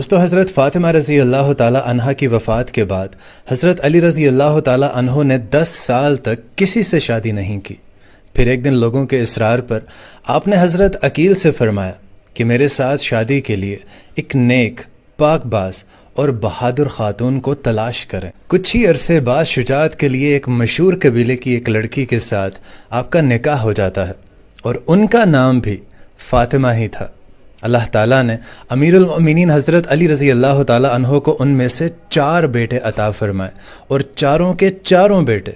دوستو حضرت فاطمہ رضی اللہ تعالی عنہا کی وفات کے بعد حضرت علی رضی اللہ تعالی عنہ نے 10 سال تک کسی سے شادی نہیں کی۔ پھر ایک دن لوگوں کے اصرار پر آپ نے حضرت عقیل سے فرمایا کہ میرے ساتھ شادی کے لیے ایک نیک، پاک باز اور بہادر خاتون کو تلاش کریں۔ کچھ ہی عرصے بعد شجاعت کے لیے ایک مشہور قبیلے کی ایک لڑکی کے ساتھ آپ کا نکاح ہو جاتا ہے اور ان کا نام بھی فاطمہ ہی تھا۔ اللہ تعالیٰ نے امیر المؤمنین حضرت علی رضی اللہ تعالیٰ عنہ کو ان میں سے 4 بیٹے عطا فرمائے اور چاروں کے چاروں بیٹے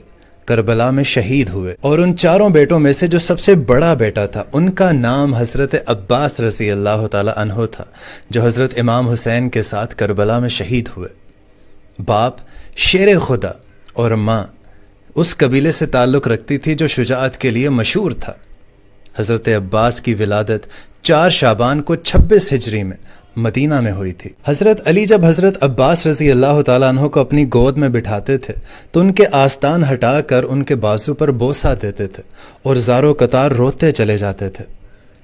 کربلا میں شہید ہوئے، اور ان 4 بیٹوں میں سے جو سب سے بڑا بیٹا تھا ان کا نام حضرت عباس رضی اللہ تعالیٰ عنہ تھا، جو حضرت امام حسین کے ساتھ کربلا میں شہید ہوئے۔ باپ شیر خدا اور ماں اس قبیلے سے تعلق رکھتی تھی جو شجاعت کے لیے مشہور تھا۔ حضرت عباس کی ولادت 4 شعبان کو 26 ہجری میں مدینہ میں ہوئی تھی۔ حضرت علی جب حضرت عباس رضی اللہ تعالیٰ عنہ کو اپنی گود میں بٹھاتے تھے تو ان کے آستان ہٹا کر ان کے بازو پر بوسہ دیتے تھے اور زارو قطار روتے چلے جاتے تھے۔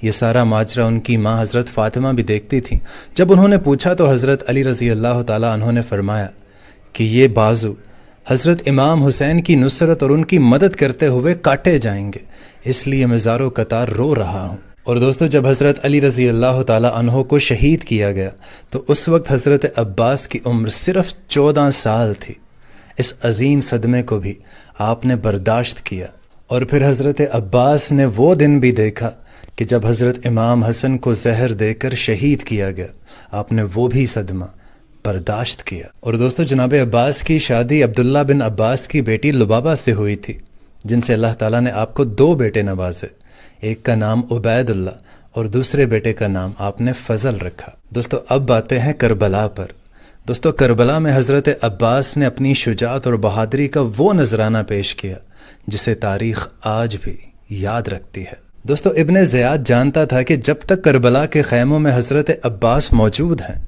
یہ سارا ماجرا ان کی ماں حضرت فاطمہ بھی دیکھتی تھیں۔ جب انہوں نے پوچھا تو حضرت علی رضی اللہ تعالیٰ عنہ نے فرمایا کہ یہ بازو حضرت امام حسین کی نصرت اور ان کی مدد کرتے ہوئے کاٹے جائیں گے، اس لیے میں زارو قطار رو رہا ہوں۔ اور دوستو جب حضرت علی رضی اللہ تعالیٰ عنہ کو شہید کیا گیا تو اس وقت حضرت عباس کی عمر صرف 14 سال تھی۔ اس عظیم صدمے کو بھی آپ نے برداشت کیا، اور پھر حضرت عباس نے وہ دن بھی دیکھا کہ جب حضرت امام حسن کو زہر دے کر شہید کیا گیا، آپ نے وہ بھی صدمہ برداشت کیا۔ اور دوستو جناب عباس کی شادی عبداللہ بن عباس کی بیٹی لبابہ سے ہوئی تھی، جن سے اللہ تعالیٰ نے آپ کو 2 بیٹے نوازے۔ ایک کا نام عبید اللہ اور دوسرے بیٹے کا نام آپ نے فضل رکھا۔ دوستو اب باتیں ہیں کربلا پر۔ دوستو کربلا میں حضرت عباس نے اپنی شجاعت اور بہادری کا وہ نذرانہ پیش کیا جسے تاریخ آج بھی یاد رکھتی ہے۔ دوستو ابن زیاد جانتا تھا کہ جب تک کربلا کے خیموں میں حضرت عباس موجود ہیں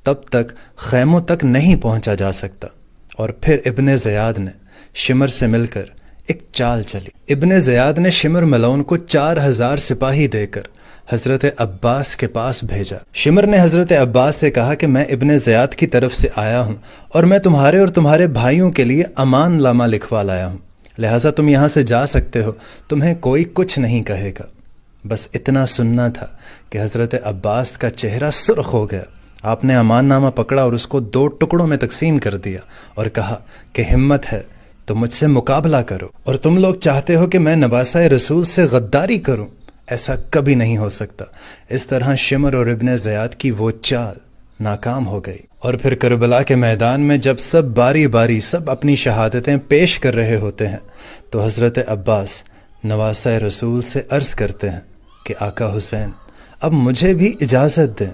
تب تک خیموں تک نہیں پہنچا جا سکتا، اور پھر ابن زیاد نے شمر سے مل کر ایک چال چلی۔ ابن زیاد نے شمر ملعون کو 4000 سپاہی دے کر حضرت عباس کے پاس بھیجا۔ شمر نے حضرت عباس سے کہا کہ میں ابن زیاد کی طرف سے آیا ہوں اور میں تمہارے اور تمہارے بھائیوں کے لیے امان نامہ لکھوا لایا ہوں، لہٰذا تم یہاں سے جا سکتے ہو، تمہیں کوئی کچھ نہیں کہے گا۔ بس اتنا سننا تھا کہ حضرت عباس کا چہرہ سرخ ہو گیا۔ آپ نے امان نامہ پکڑا اور اس کو 2 ٹکڑوں میں تقسیم کر دیا اور کہا کہ ہمت ہے تو مجھ سے مقابلہ کرو، اور تم لوگ چاہتے ہو کہ میں نواسہ رسول سے غداری کروں، ایسا کبھی نہیں ہو سکتا۔ اس طرح شمر اور ابن زیاد کی وہ چال ناکام ہو گئی، اور پھر کربلا کے میدان میں جب سب باری باری سب اپنی شہادتیں پیش کر رہے ہوتے ہیں تو حضرت عباس نواسہ رسول سے عرض کرتے ہیں کہ آقا حسین اب مجھے بھی اجازت دیں،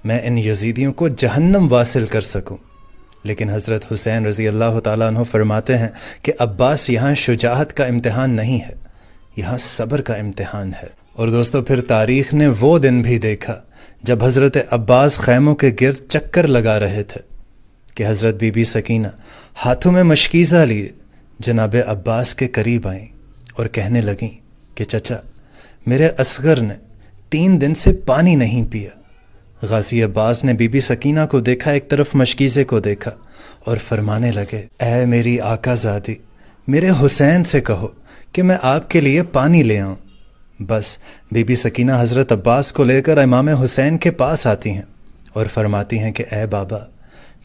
میں ان یزیدیوں کو جہنم واصل کر سکوں۔ لیکن حضرت حسین رضی اللہ تعالیٰ عنہ فرماتے ہیں کہ عباس یہاں شجاعت کا امتحان نہیں ہے، یہاں صبر کا امتحان ہے۔ اور دوستو پھر تاریخ نے وہ دن بھی دیکھا جب حضرت عباس خیموں کے گرد چکر لگا رہے تھے کہ حضرت بی بی سکینہ ہاتھوں میں مشکیزہ لیے جناب عباس کے قریب آئیں اور کہنے لگیں کہ چچا میرے اصغر نے 3 دن سے پانی نہیں پیا۔ غازی عباس نے بی بی سکینہ کو دیکھا، ایک طرف مشکیزے کو دیکھا اور فرمانے لگے اے میری آقا زادی، میرے حسین سے کہو کہ میں آپ کے لیے پانی لے آؤں۔ بس بی بی سکینہ حضرت عباس کو لے کر امام حسین کے پاس آتی ہیں اور فرماتی ہیں کہ اے بابا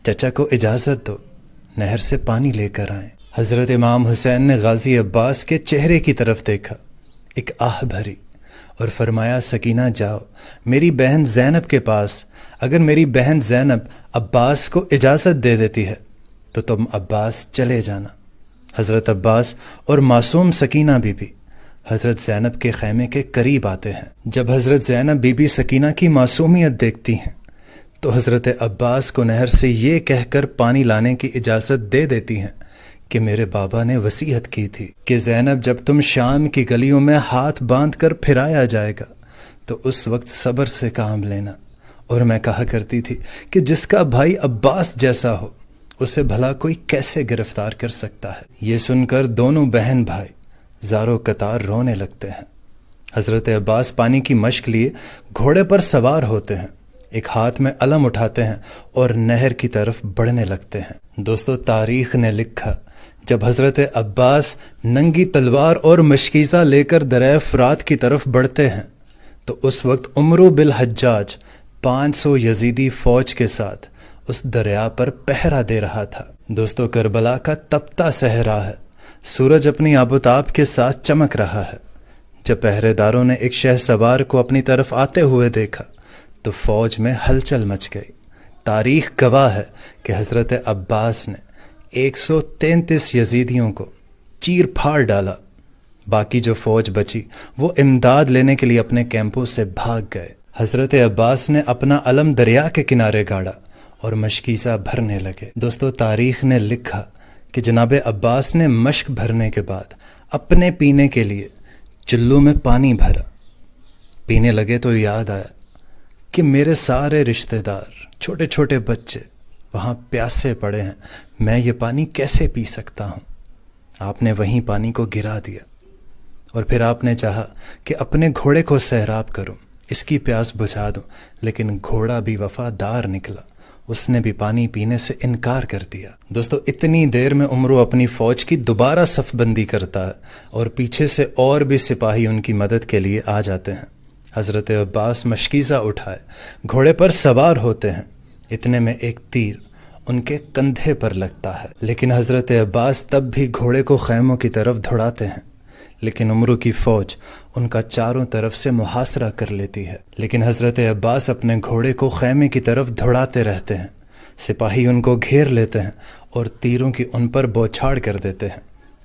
چچا کو اجازت دو، نہر سے پانی لے کر آئیں۔ حضرت امام حسین نے غازی عباس کے چہرے کی طرف دیکھا، ایک آہ بھری، اور فرمایا سکینہ جاؤ میری بہن زینب کے پاس، اگر میری بہن زینب عباس کو اجازت دے دیتی ہے تو تم عباس چلے جانا۔ حضرت عباس اور معصوم سکینہ بی بی حضرت زینب کے خیمے کے قریب آتے ہیں۔ جب حضرت زینب بی بی سکینہ کی معصومیت دیکھتی ہیں تو حضرت عباس کو نہر سے یہ کہہ کر پانی لانے کی اجازت دے دیتی ہیں کہ میرے بابا نے وصیت کی تھی کہ زینب جب تم شام کی گلیوں میں ہاتھ باندھ کر پھرایا جائے گا تو اس وقت صبر سے کام لینا، اور میں کہا کرتی تھی کہ جس کا بھائی عباس جیسا ہو اسے بھلا کوئی کیسے گرفتار کر سکتا ہے۔ یہ سن کر دونوں بہن بھائی زارو قطار رونے لگتے ہیں۔ حضرت عباس پانی کی مشق لیے گھوڑے پر سوار ہوتے ہیں۔ ایک ہاتھ میں علم اٹھاتے ہیں اور نہر کی طرف بڑھنے لگتے ہیں۔ دوستو تاریخ نے لکھا جب حضرت عباس ننگی تلوار اور مشکیزہ لے کر دریائے فرات کی طرف بڑھتے ہیں تو اس وقت عمرو بالحجاج 500 یزیدی فوج کے ساتھ اس دریا پر پہرا دے رہا تھا۔ دوستو کربلا کا تپتا صحرا ہے، سورج اپنی آب و تاب کے ساتھ چمک رہا ہے۔ جب پہرے داروں نے ایک شہ سوار کو اپنی طرف آتے ہوئے دیکھا تو فوج میں ہلچل مچ گئی۔ تاریخ گواہ ہے کہ حضرت عباس نے 133 یزیدیوں کو چیر پھاڑ ڈالا۔ باقی جو فوج بچی وہ امداد لینے کے لیے اپنے کیمپوں سے بھاگ گئے۔ حضرت عباس نے اپنا علم دریا کے کنارے گاڑا اور مشکیزہ بھرنے لگے۔ دوستو تاریخ نے لکھا کہ جناب عباس نے مشک بھرنے کے بعد اپنے پینے کے لیے چلو میں پانی بھرا۔ پینے لگے تو یاد آیا کہ میرے سارے رشتہ دار، چھوٹے چھوٹے بچے وہاں پیاسے پڑے ہیں، میں یہ پانی کیسے پی سکتا ہوں؟ آپ نے وہیں پانی کو گرا دیا اور پھر آپ نے چاہا کہ اپنے گھوڑے کو سیراب کروں، اس کی پیاس بجھا دوں، لیکن گھوڑا بھی وفادار نکلا، اس نے بھی پانی پینے سے انکار کر دیا۔ دوستو اتنی دیر میں عمرو اپنی فوج کی دوبارہ صف بندی کرتا ہے اور پیچھے سے اور بھی سپاہی ان کی مدد کے لیے آ جاتے ہیں۔ حضرت عباس مشکیزہ اٹھائے گھوڑے پر سوار ہوتے ہیں، اتنے میں ایک تیر ان کے کندھے پر لگتا ہے، لیکن حضرت عباس تب بھی گھوڑے کو خیموں کی طرف دھڑاتے ہیں، لیکن عمرو کی فوج ان کا چاروں طرف سے محاصرہ کر لیتی ہے۔ لیکن حضرت عباس اپنے گھوڑے کو خیمے کی طرف دھڑاتے رہتے ہیں، سپاہی ان کو گھیر لیتے ہیں اور تیروں کی ان پر بوچھاڑ کر دیتے ہیں۔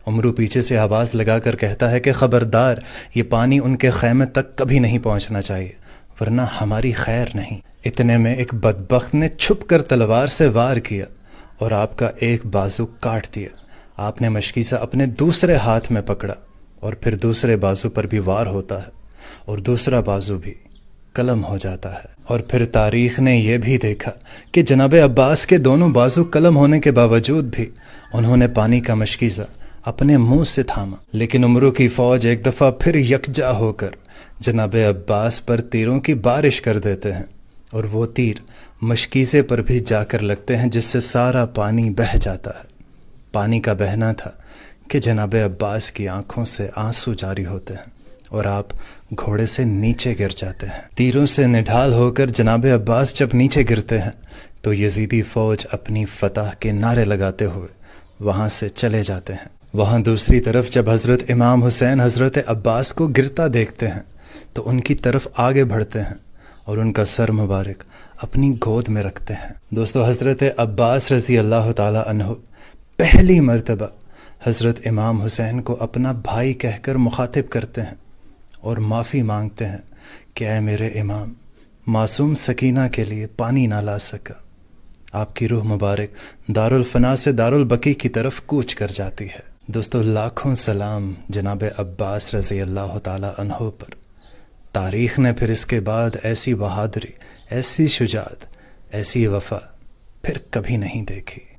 عمرو پیچھے سے آواز لگا کر کہتا ہے کہ خبردار، یہ پانی ان کے خیمے تک کبھی نہیں پہنچنا چاہیے ورنہ ہماری خیر نہیں۔ اتنے میں ایک بدبخت نے چھپ کر تلوار سے وار کیا اور آپ کا ایک بازو کاٹ دیا۔ آپ نے مشکیزہ اپنے دوسرے ہاتھ میں پکڑا اور پھر دوسرے بازو پر بھی وار ہوتا ہے اور دوسرا بازو بھی قلم ہو جاتا ہے۔ اور پھر تاریخ نے یہ بھی دیکھا کہ جناب عباس کے دونوں بازو قلم ہونے کے باوجود بھی انہوں نے پانی کا مشکیزہ اپنے منہ سے تھاما، لیکن عمرو کی فوج ایک دفعہ پھر یکجا ہو کر جناب عباس پر تیروں کی بارش کر دیتے ہیں اور وہ تیر مشکیزے پر بھی جا کر لگتے ہیں، جس سے سارا پانی بہہ جاتا ہے۔ پانی کا بہنا تھا کہ جناب عباس کی آنکھوں سے آنسو جاری ہوتے ہیں اور آپ گھوڑے سے نیچے گر جاتے ہیں۔ تیروں سے نڈھال ہو کر جناب عباس جب نیچے گرتے ہیں تو یزیدی فوج اپنی فتح کے نعرے لگاتے ہوئے وہاں سے چلے جاتے ہیں۔ وہاں دوسری طرف جب حضرت امام حسین حضرت عباس کو گرتا دیکھتے ہیں تو ان کی طرف آگے بڑھتے ہیں اور ان کا سر مبارک اپنی گود میں رکھتے ہیں۔ دوستو حضرت عباس رضی اللہ تعالی عنہ پہلی مرتبہ حضرت امام حسین کو اپنا بھائی کہہ کر مخاطب کرتے ہیں اور معافی مانگتے ہیں کہ اے میرے امام، معصوم سکینہ کے لیے پانی نہ لا سکا۔ آپ کی روح مبارک دارالفنا سے دارالبقیع کی طرف کوچ کر جاتی ہے۔ دوستو لاکھوں سلام جناب عباس رضی اللہ تعالی عنہ پر۔ تاریخ نے پھر اس کے بعد ایسی بہادری، ایسی شجاعت، ایسی وفا پھر کبھی نہیں دیکھی۔